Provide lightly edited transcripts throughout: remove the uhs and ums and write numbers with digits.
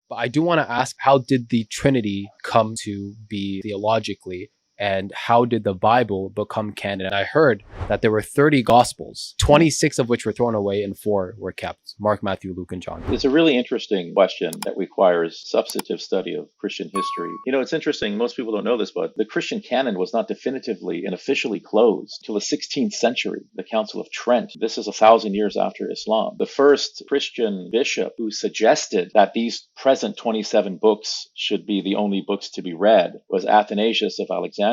But I do want to ask, how did the Trinity come to be theologically? And how did the Bible become canon? I heard that there were 30 Gospels, 26 of which were thrown away and 4 were kept: Mark, Matthew, Luke, and John. It's a really interesting question that requires substantive study of Christian history. It's interesting, most people don't know this, but the Christian canon was not definitively and officially closed till the 16th century, the Council of Trent. This is 1,000 years after Islam. The first Christian bishop who suggested that these present 27 books should be the only books to be read was Athanasius of Alexandria,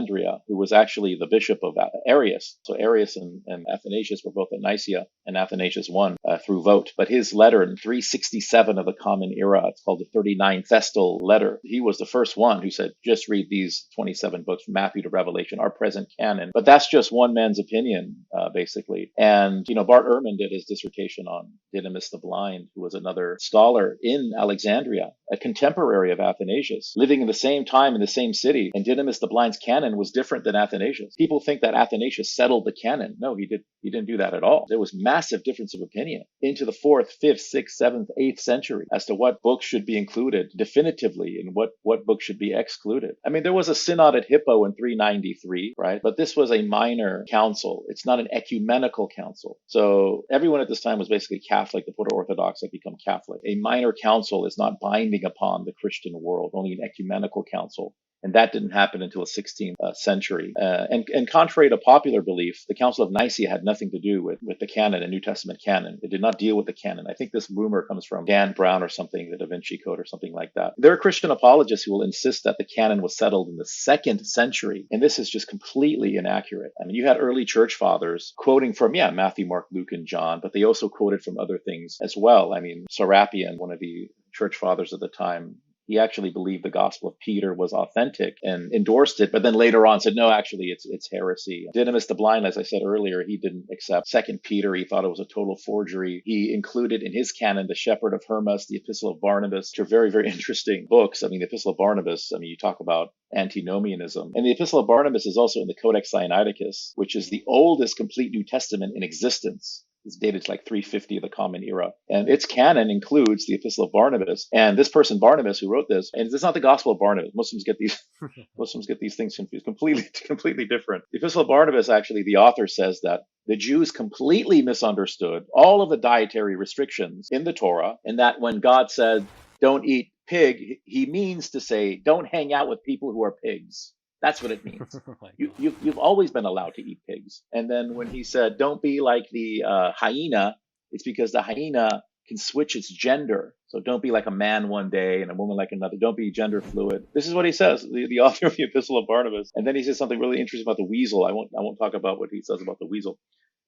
who was actually the bishop of Arius. So Arius and Athanasius were both at Nicaea, and Athanasius won through vote. But his letter in 367 of the Common Era, it's called the 39 Festal Letter, he was the first one who said, just read these 27 books from Matthew to Revelation, our present canon. But that's just one man's opinion, basically. And, Bart Ehrman did his dissertation on Didymus the Blind, who was another scholar in Alexandria, a contemporary of Athanasius, living in the same time in the same city. And Didymus the Blind's canon was different than Athanasius. People think that Athanasius settled the canon. No, he didn't do that at all. There was massive difference of opinion into the 4th, 5th, 6th, 7th, 8th century as to what books should be included definitively and what books should be excluded. I mean, there was a synod at Hippo in 393, right? But this was a minor council. It's not an ecumenical council. So everyone at this time was basically Catholic. The Proto-Orthodox had become Catholic. A minor council is not binding upon the Christian world, only an ecumenical council. And that didn't happen until the 16th century. And contrary to popular belief, the Council of Nicaea had nothing to do with the canon and New Testament canon. It did not deal with the canon. I think this rumor comes from Dan Brown or something, the Da Vinci Code or something like that. There are Christian apologists who will insist that the canon was settled in the 2nd century. And this is just completely inaccurate. I mean, you had early church fathers quoting from, Matthew, Mark, Luke, and John, but they also quoted from other things as well. I mean, Serapion, one of the church fathers of the time, he actually believed the Gospel of Peter was authentic and endorsed it, but then later on said, no, actually, it's heresy. Didymus the Blind, as I said earlier, he didn't accept 2 Peter. He thought it was a total forgery. He included in his canon the Shepherd of Hermas, the Epistle of Barnabas, which are very, very interesting books. I mean, the Epistle of Barnabas, you talk about antinomianism. And the Epistle of Barnabas is also in the Codex Sinaiticus, which is the oldest complete New Testament in existence. It's dated to like 350 of the Common Era. And its canon includes the Epistle of Barnabas. And this person, Barnabas, who wrote this, and it's not the Gospel of Barnabas. Muslims get these things confused. Completely different. The Epistle of Barnabas, actually, the author says that the Jews completely misunderstood all of the dietary restrictions in the Torah, and that when God said, don't eat pig, he means to say, don't hang out with people who are pigs. That's what it means. You've always been allowed to eat pigs. And then when he said, don't be like the hyena, it's because the hyena can switch its gender. So don't be like a man one day and a woman like another. Don't be gender fluid. This is what he says, the author of the Epistle of Barnabas. And then he says something really interesting about the weasel. I won't talk about what he says about the weasel.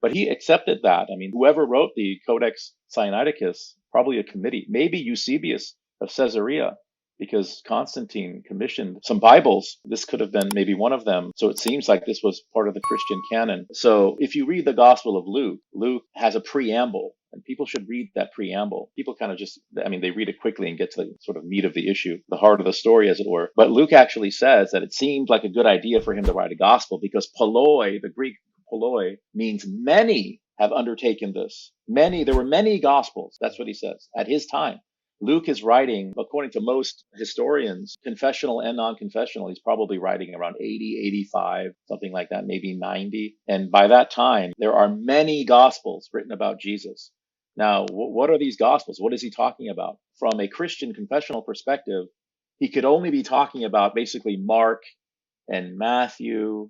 But he accepted that. I mean, whoever wrote the Codex Sinaiticus, probably a committee, maybe Eusebius of Caesarea, because Constantine commissioned some Bibles. This could have been maybe one of them. So it seems like this was part of the Christian canon. So if you read the Gospel of Luke, Luke has a preamble, and people should read that preamble. People kind of they read it quickly and get to the sort of meat of the issue, the heart of the story, as it were. But Luke actually says that it seemed like a good idea for him to write a gospel because polloi, the Greek polloi, means many have undertaken this. There were many gospels. That's what he says at his time. Luke is writing, according to most historians, confessional and non-confessional. He's probably writing around 80, 85, something like that, maybe 90. And by that time, there are many gospels written about Jesus. Now, what are these gospels? What is he talking about? From a Christian confessional perspective, he could only be talking about basically Mark and Matthew,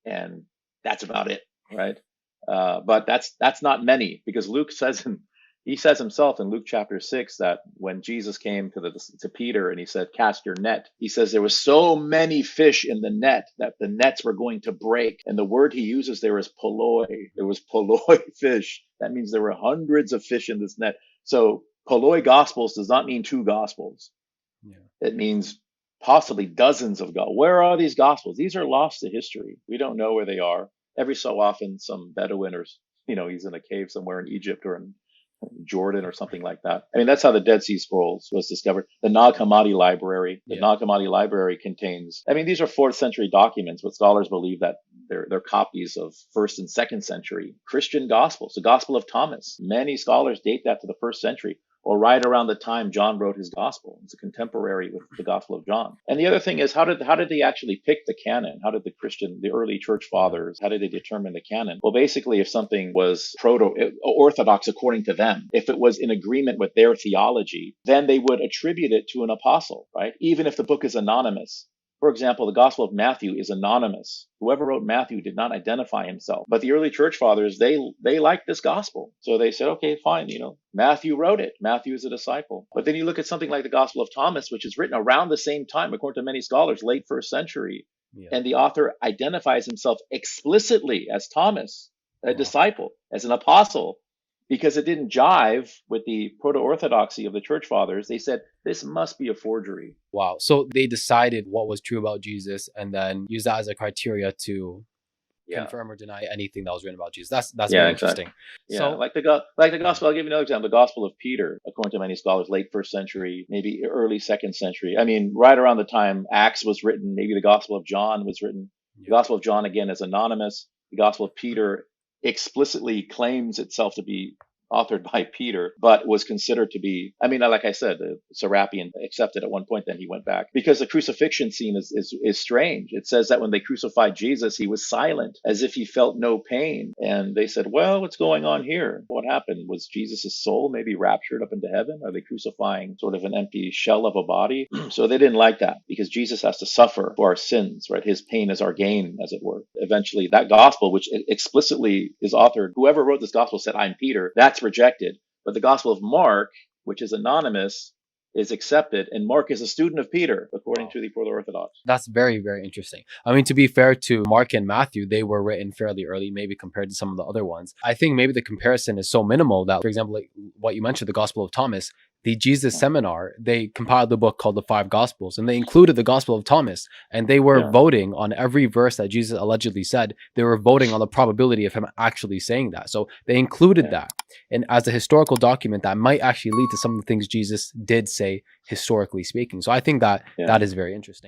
and that's about it, right? But that's not many, because Luke says he says himself in Luke chapter 6 that when Jesus came to Peter and he said, cast your net, he says there was so many fish in the net that the nets were going to break. And the word he uses there is polloi. There was polloi fish. That means there were hundreds of fish in this net. So polloi gospels does not mean 2 gospels. Yeah. It means possibly dozens of gospels. Where are these gospels? These are lost to history. We don't know where they are. Every so often some Bedouin or, he's in a cave somewhere in Egypt or in Jordan or something like that. I mean, that's how the Dead Sea Scrolls was discovered. The Nag Hammadi Library. The Nag Hammadi Library contains, these are 4th century documents, but scholars believe that they're copies of 1st and 2nd century Christian gospels. The Gospel of Thomas. Many scholars date that to the 1st century. or right around the time John wrote his gospel. It's a contemporary with the Gospel of John. And the other thing is, how did they actually pick the canon? How did the early church fathers, how did they determine the canon? Well, basically, if something was orthodox according to them, if it was in agreement with their theology, then they would attribute it to an apostle, right? Even if the book is anonymous. For example, the Gospel of Matthew is anonymous. Whoever wrote Matthew did not identify himself. But the early church fathers, they liked this gospel. So they said, okay, fine, Matthew wrote it. Matthew is a disciple. But then you look at something like the Gospel of Thomas, which is written around the same time, according to many scholars, late first century. Yeah. And the author identifies himself explicitly as Thomas, a disciple, as an apostle. Because it didn't jive with the proto-orthodoxy of the church fathers, they said, this must be a forgery. Wow. So they decided what was true about Jesus and then used that as a criteria to confirm or deny anything that was written about Jesus. That's very interesting. Yeah, So like the gospel, I'll give you another example. The Gospel of Peter, according to many scholars, late first century, maybe early second century. I mean, right around the time Acts was written, maybe the Gospel of John was written. The Gospel of John, again, is anonymous. The Gospel of Peter explicitly claims itself to be authored by Peter, but was considered to be, like I said, Serapion accepted at one point, then he went back. Because the crucifixion scene is strange. It says that when they crucified Jesus, he was silent, as if he felt no pain. And they said, well, what's going on here? What happened? Was Jesus' soul maybe raptured up into heaven? Are they crucifying sort of an empty shell of a body? So they didn't like that, because Jesus has to suffer for our sins, right? His pain is our gain, as it were. Eventually, that gospel, which explicitly is authored, whoever wrote this gospel said, I'm Peter. That's rejected. But the Gospel of Mark, which is anonymous, is accepted. And Mark is a student of Peter, according to the proto-Orthodox. that's very, very interesting. I mean, to be fair to Mark and Matthew, they were written fairly early, maybe compared to some of the other ones. I think maybe the comparison is so minimal that, for example, like what you mentioned, the Gospel of Thomas, the Jesus Seminar, they compiled a book called the Five Gospels, and they included the Gospel of Thomas, and they were voting on every verse that Jesus allegedly said. They were voting on the probability of him actually saying that. So they included that. And as a historical document, that might actually lead to some of the things Jesus did say, historically speaking. So I think that that is very interesting.